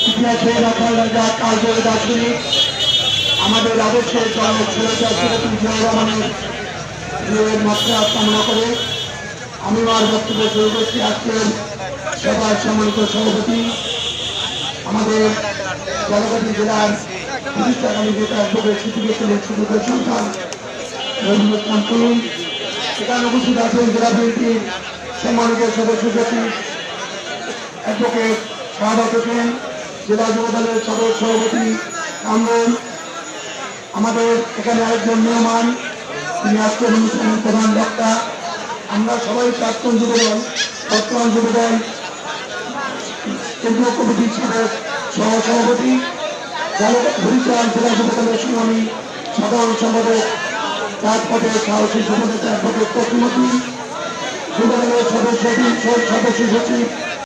ইতিহাসে রাখাল রাজা কালজয়ী দার্শনিক আমাদের আদর্শের জনক রহমানের মাত্রা কামনা করে আমি আমার বক্তব্য শুরু করছি। আজকের সভার সম্মানিত সভাপতি আমাদের জলপাইগুড়ি জেলার প্রতিষ্ঠাকামী নেতা অ্যাডভোকেট সিদ্দিকুর সন্তান রবীন্দ্র ইসলাম তরুণ, সেখানে উপস্থিত আছেন জেলা বিএনপির সম্মানিত সদস্য সচিব অ্যাডভোকেট শাহাদাত হোসেন, জেলা যুব দলের সদস্য সভাপতি কামরুল, আমাদের এখানে আরেকজন মেহমান তিনি আজকের অনুষ্ঠানের প্রধান বক্তা। আমরা সবাই প্রাক্তন যুবদল, বর্তমান যুবদল কেন্দ্রীয় কমিটির সহসভাপতি হরিচাঁদ জেলা যুবদলের সংগ্রামী সাধারণ সম্পাদক রাজপথে সাহসী যুবনেতা অ্যাডভোকেট প্রতিমন্ত্রী যুবদলের সদস্য সচিব